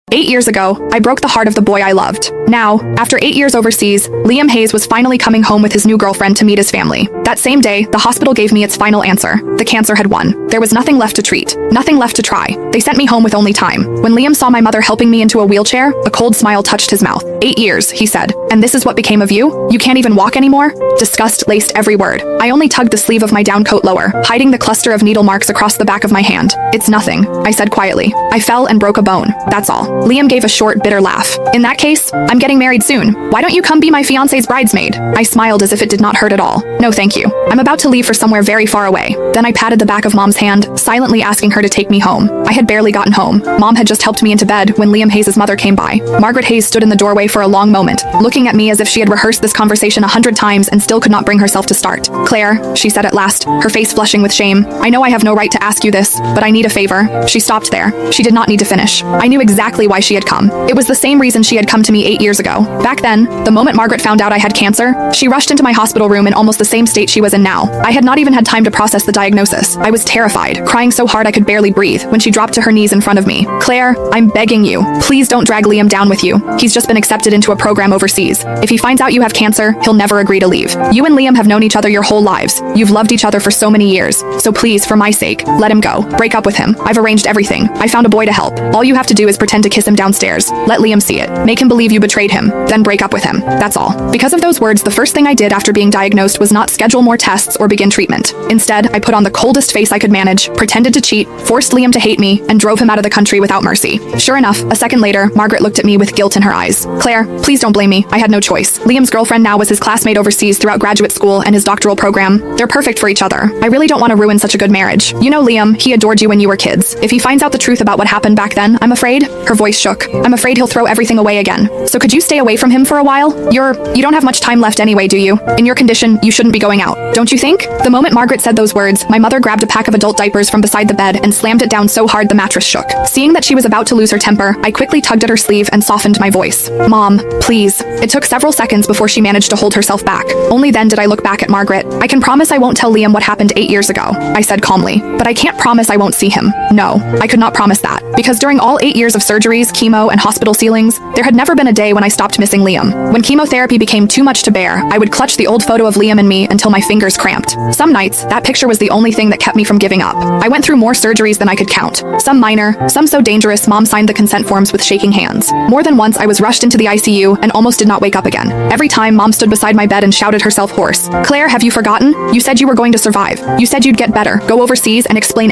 8 years ago, I broke the heart of the boy I loved. Now, after 8 years overseas, Liam Hayes was finally coming home with his new girlfriend to meet his family. That same day, the hospital gave me its final answer. The cancer had won. There was nothing left to treat, nothing left to try. They sent me home with only time. When Liam saw my mother helping me into a wheelchair, a cold smile touched his mouth. 8 years, he said. And this is what became of you? You can't even walk anymore? Disgust laced every word. I only tugged the sleeve of my down coat lower, hiding the cluster of needle marks across the back of my hand. It's nothing, I said quietly. I fell and broke a bone. That's all. Liam gave a short, bitter laugh. In that case, I'm getting married soon. Why don't you come be my fiancé's bridesmaid? I smiled as if it did not hurt at all. No thank you. I'm about to leave for somewhere very far away. Then I patted the back of Mom's hand, silently asking her to take me home. I had barely gotten home. Mom had just helped me into bed when Liam Hayes' mother came by. Margaret Hayes stood in the doorway for a long moment, looking at me as if she had rehearsed this conversation 100 times and still could not bring herself to start. Claire, she said at last, her face flushing with shame, I know I have no right to ask you this, but I need a favor. She stopped there. She did not need to finish. I knew exactly why she had come. It was the same reason she had come to me 8 years ago. Back then, the moment Margaret found out I had cancer, she rushed into my hospital room in almost the same state she was in now. I had not even had time to process the diagnosis. I was terrified, crying so hard I could barely breathe when she dropped to her knees in front of me. Claire, I'm begging you. Please don't drag Liam down with you. He's just been accepted into a program overseas. If he finds out you have cancer, he'll never agree to leave. You and Liam have known each other your whole lives. You've loved each other for so many years. So please, for my sake, let him go. Break up with him. I've arranged everything. I found a boy to help. All you have to do is pretend to kiss him downstairs. Let Liam see it. Make him believe you betrayed him. Then break up with him. That's all. Because of those words, the first thing I did after being diagnosed was not schedule more tests or begin treatment. Instead, I put on the coldest face I could manage, pretended to cheat, forced Liam to hate me, and drove him out of the country without mercy. Sure enough, a second later, Margaret looked at me with guilt in her eyes. Claire, please don't blame me. I had no choice. Liam's girlfriend now was his classmate overseas throughout graduate school and his doctoral program. They're perfect for each other. I really don't want to ruin such a good marriage. You know Liam, he adored you when you were kids. If he finds out the truth about what happened back then, I'm afraid, her voice shook. I'm afraid he'll throw everything away again. So could you stay away from him for a while? You don't have much time left anyway, do you? In your condition, you shouldn't be going out. Don't you think? The moment Margaret said those words, my mother grabbed a pack of adult diapers from beside the bed and slammed it down so hard the mattress shook. Seeing that she was about to lose her temper, I quickly tugged at her sleeve and softened my voice. Mom, please. It took several seconds before she managed to hold herself back. Only then did I look back at Margaret. I can promise I won't tell Liam what happened 8 years ago, I said calmly. But I can't promise I won't see him. No, I could not promise that. Because during all 8 years of surgeries, chemo, and hospital ceilings, there had never been a day when I stopped missing Liam. When chemotherapy became too much to bear, I would clutch the old photo of Liam and me until my fingers cramped. Some nights, that picture was the only thing that kept me from giving up. I went through more surgeries than I could count. Some minor, some so dangerous Mom signed the consent forms with shaking hands. More than once I was rushed into the ICU and almost did not wake up again. Every time Mom stood beside my bed and shouted herself hoarse. Claire, have you forgotten? You said you were going to survive. You said you'd get better, go overseas and explain